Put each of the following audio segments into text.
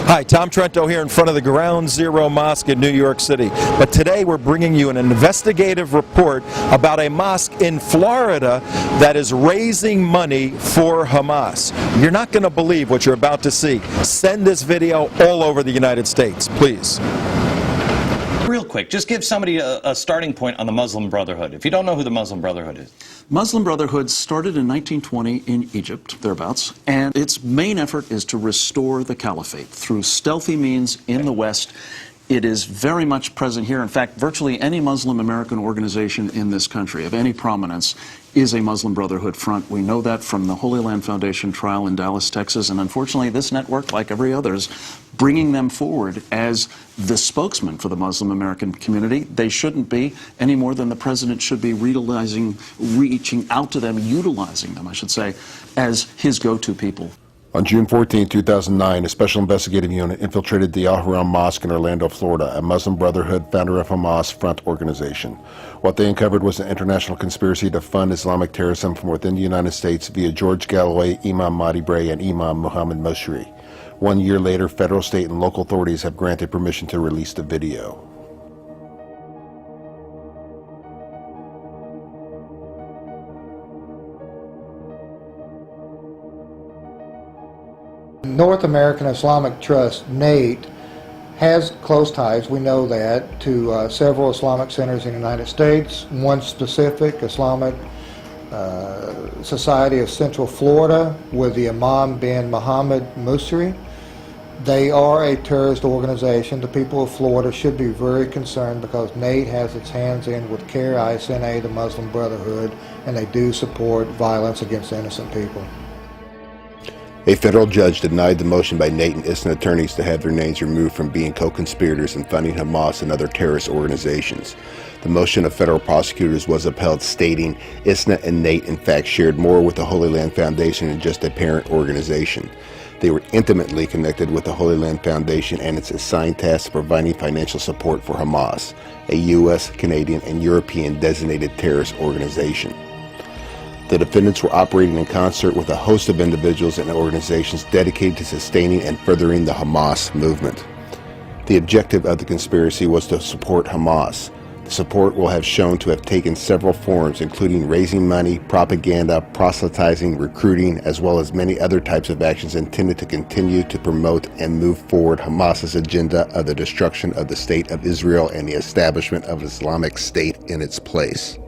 Hi, Tom Trento here in front of the Ground Zero Mosque in New York City. But today we're bringing you an investigative report about a mosque in Florida that is raising money for Hamas. You're not going to believe what you're about to see. Send this video all over the United States, please. Real quick, just give somebody a starting point on the Muslim Brotherhood, if you don't know who the Muslim Brotherhood is. Muslim Brotherhood started in 1920 in Egypt, thereabouts, and its main effort is to restore the caliphate through stealthy means in the West. It is very much present here. In fact, virtually any Muslim American organization in this country of any prominence is a Muslim Brotherhood front. We know that from the Holy Land Foundation trial in Dallas, Texas, and unfortunately this network, like every other, is bringing them forward as the spokesman for the Muslim American community. They shouldn't be any more than the president should be reaching out to them, utilizing them, I should say, as his go-to people. On June 14, 2009, a special investigative unit infiltrated the Al-Haram Mosque in Orlando, Florida, a Muslim Brotherhood, founder of Hamas front organization. What they uncovered was an international conspiracy to fund Islamic terrorism from within the United States via George Galloway, Imam Mahdi Bray, and Imam Muhammad Mosque. 1 year later, federal, state, and local authorities have granted permission to release the video. North American Islamic Trust, NATE, has close ties, we know that, to several Islamic centers in the United States. One specific, Islamic Society of Central Florida, with the Imam bin Muhammad Mosque. They are a terrorist organization. The people of Florida should be very concerned because NATE has its hands in with CARE, ISNA, the Muslim Brotherhood, and they do support violence against innocent people. A federal judge denied the motion by NATE and ISNA attorneys to have their names removed from being co-conspirators in funding Hamas and other terrorist organizations. The motion of federal prosecutors was upheld, stating ISNA and NATE in fact shared more with the Holy Land Foundation than just a parent organization. They were intimately connected with the Holy Land Foundation and its assigned task of providing financial support for Hamas, a U.S., Canadian, and European designated terrorist organization. The defendants were operating in concert with a host of individuals and organizations dedicated to sustaining and furthering the Hamas movement. The objective of the conspiracy was to support Hamas. The support will have shown to have taken several forms, including raising money, propaganda, proselytizing, recruiting, as well as many other types of actions intended to continue to promote and move forward Hamas's agenda of the destruction of the State of Israel and the establishment of an Islamic State in its place.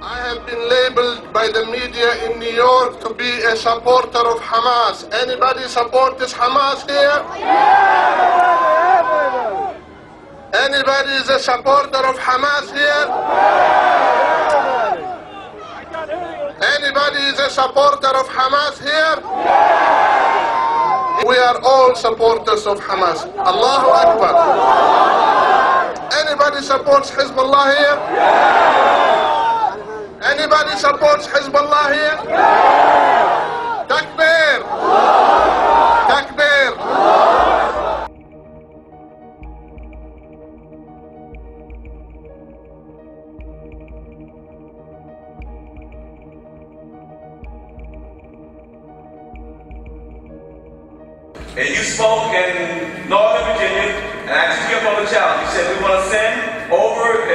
I have been labeled by the media in New York to be a supporter of Hamas. Anybody support this Hamas here? Anybody is a supporter of Hamas here? Anybody is a supporter of Hamas here? We are all supporters of Hamas. Allahu Akbar. Anybody supports Hezbollah here? Anybody supports Hezbollah here? Takbir! Takbir! And you spoke in Northern Virginia, and I took you up on the challenge. You said we want to send over,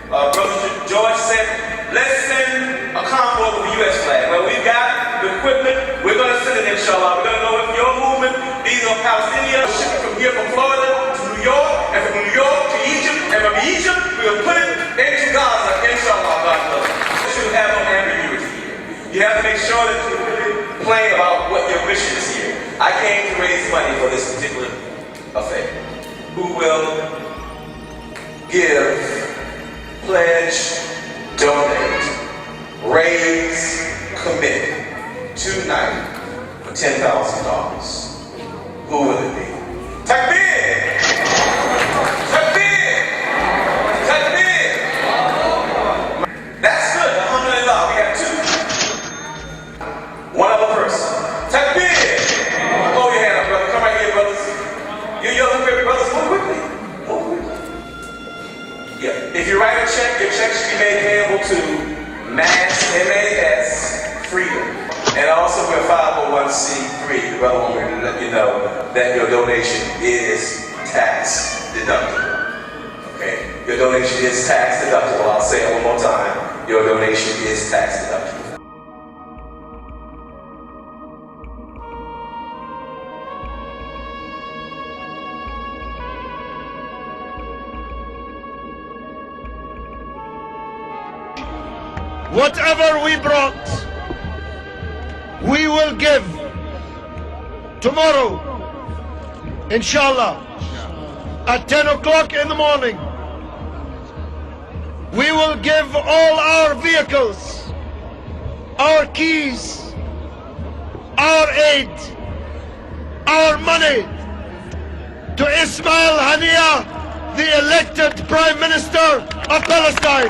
Brother George said, let's send a convoy with the U.S. flag. Well, we've got the equipment. We're going to send it, inshallah. We're going to go with your movement. These are Palestinians shipping from here from Florida to New York, and from New York to Egypt, and from Egypt, we'll put it into Gaza, inshallah, God willing. You should have no ambiguity here. You have to make sure that you're really plain about what your mission is here. I came to raise money for this particular affair. Who will give, pledge, donate, raise, commit tonight for $10,000. Who will it be? Takbir! Takbir! Takbir! That's good, alhamdulillah, we have two. Yeah. If you write a check, your check should be made payable to MAS, M-A-S, Freedom. And also we're 501c3. The brother wanted me to let you know that your donation is tax deductible. Okay? Your donation is tax deductible. I'll say it one more time. Your donation is tax deductible. Whatever we brought, we will give tomorrow, inshallah, at 10 o'clock in the morning. We will give all our vehicles, our keys, our aid, our money to Ismail Haniyeh, the elected Prime Minister of Palestine.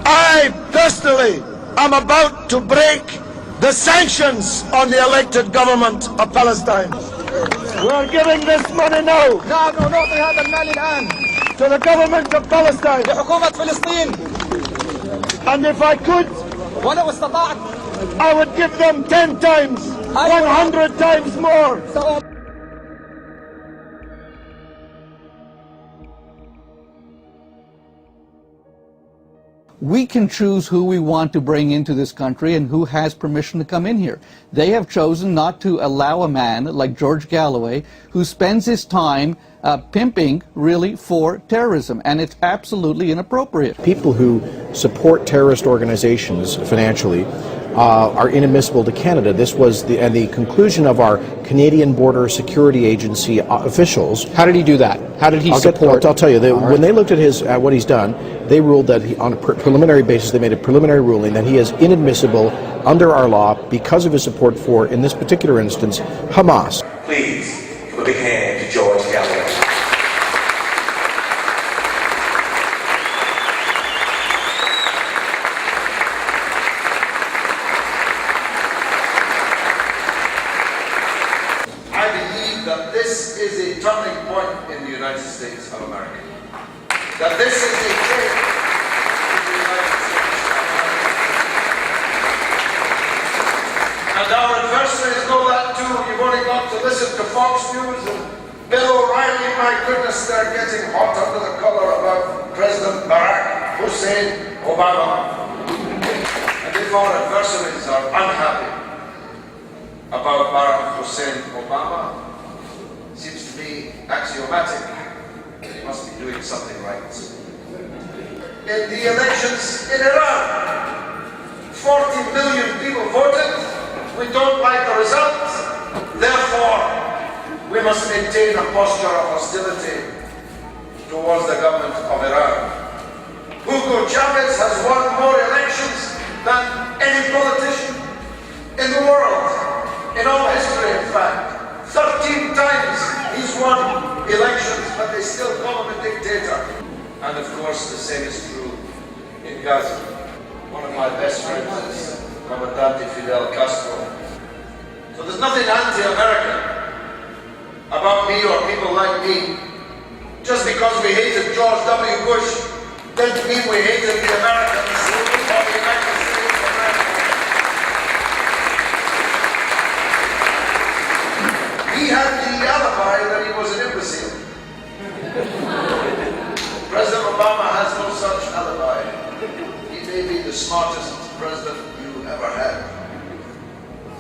I personally am about to break the sanctions on the elected government of Palestine. We're giving this money now to the government of Palestine. And if I could, I would give them 10 times, 100 times more. We can choose who we want to bring into this country and who has permission to come in here. They have chosen not to allow a man like George Galloway who spends his time pimping really for terrorism, and it's absolutely inappropriate. People who support terrorist organizations financially are inadmissible to Canada. This was the conclusion of our Canadian Border Security Agency officials. How did he do that? How did he support? I'll tell you. When they looked at what he's done, they ruled that on a preliminary basis, they made a preliminary ruling that he is inadmissible under our law because of his support for, in this particular instance, Hamas. Please give a big hand to George Galloway. I believe that this is a turning point in the United States of America. That this is a change in the United States of America. And our adversaries know that too. You've only got to listen to Fox News and Bill O'Reilly. My goodness, they're getting hot under the collar about President Barack Hussein Obama. And if our adversaries are unhappy about Barack Hussein Obama, seems to be axiomatic. He must be doing something right. In the elections in Iran, 40 million people voted. We don't like the results. Therefore, we must maintain a posture of hostility towards the government of Iran. Hugo Chavez has won more elections than any politician in the world, in all history, in fact. 13 times he's won elections, but they still call him a dictator. And of course, the same is true in Gaza. One of my best friends is Comandante Fidel Castro. So there's nothing anti-American about me or people like me. Just because we hated George W. Bush didn't mean we hated the Americans or the United States of America. He had the alibi that he was an imbecile. President Obama has no such alibi. He may be the smartest president you ever had.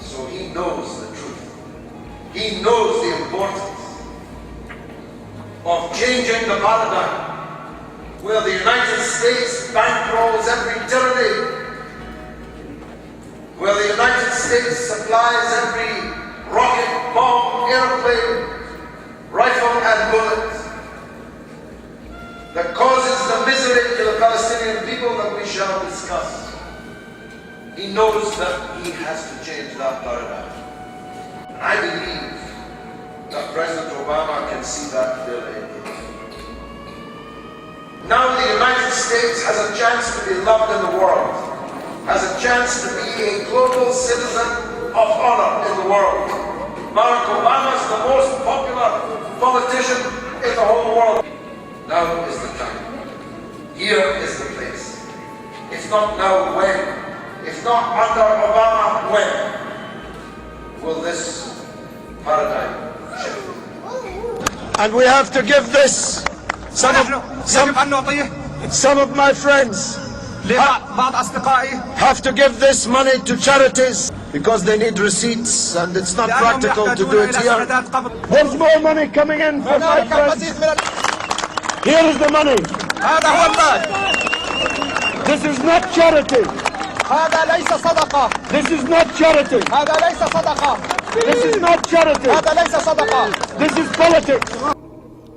So he knows the truth. He knows the importance of changing the paradigm where the United States bankrolls every tyranny, where the United States supplies every rocket, bomb, airplane, rifle and bullet that causes the misery to the Palestinian people that we shall discuss. He knows that he has to change that paradigm. And I believe that President Obama can see that clearly. Now the United States has a chance to be loved in the world, has a chance to be a global citizen of honor in the world. Barack Obama is the most popular politician in the whole world. Now is the time. here is the place. It's not now when. It's not under Obama when will this paradigm shift. And we have to give this. Some of my friends have to give this money to charities because they need receipts and it's not practical to do it here. There's more money coming in from my friends. Here is the money. This is not charity. This is not charity. This is not charity. This is politics.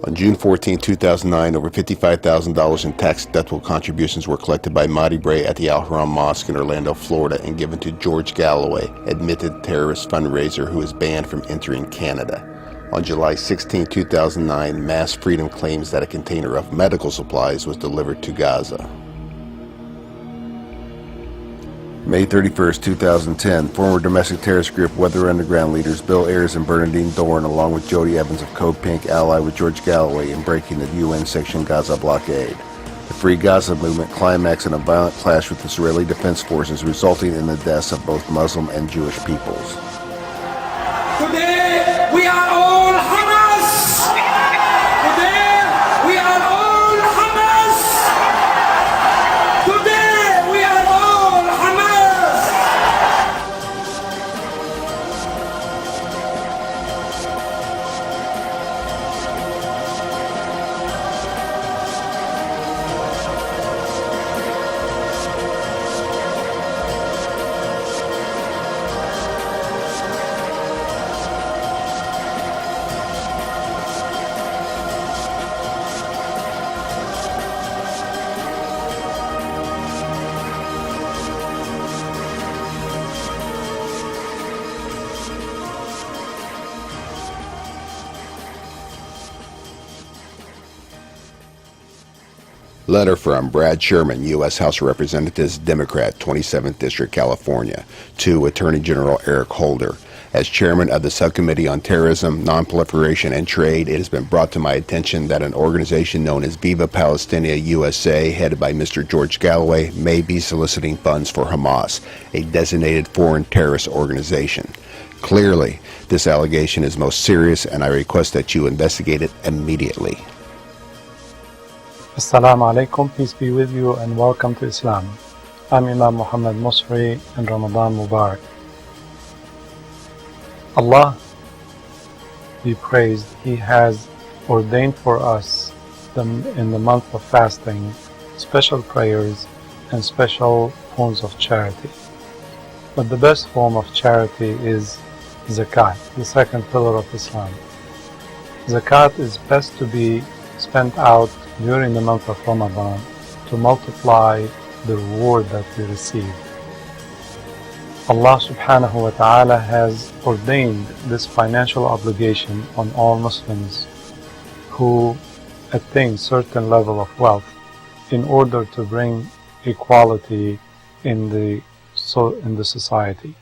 On June 14, 2009, over $55,000 in tax-deductible contributions were collected by Mahdi Bray at the Al Haram Mosque in Orlando, Florida, and given to George Galloway, admitted terrorist fundraiser who is banned from entering Canada. On July 16, 2009, Mass Freedom claims that a container of medical supplies was delivered to Gaza. May 31, 2010, former domestic terrorist group Weather Underground leaders Bill Ayers and Bernadine Dorn, along with Jody Evans of Code Pink, allied with George Galloway in breaking the UN-sanctioned Gaza blockade. The Free Gaza movement climaxed in a violent clash with Israeli defense forces, resulting in the deaths of both Muslim and Jewish peoples. Today, we are all Hamas! Today, we are all Hamas! Today, we are all Hamas! Letter from Brad Sherman, U.S. House of Representatives, Democrat, 27th District, California, to Attorney General Eric Holder. As chairman of the Subcommittee on Terrorism, Nonproliferation, and Trade, it has been brought to my attention that an organization known as Viva Palestina USA, headed by Mr. George Galloway, may be soliciting funds for Hamas, a designated foreign terrorist organization. Clearly, this allegation is most serious, and I request that you investigate it immediately. Assalamu alaikum, peace be with you and welcome to Islam. I'm Imam Muhammad Musri and Ramadan Mubarak. Allah be praised, He has ordained for us in the month of fasting special prayers and special forms of charity. But the best form of charity is zakat, the second pillar of Islam. Zakat is best to be spent out during the month of Ramadan to multiply the reward that we receive. Allah subhanahu wa ta'ala has ordained this financial obligation on all Muslims who attain certain level of wealth in order to bring equality in the society.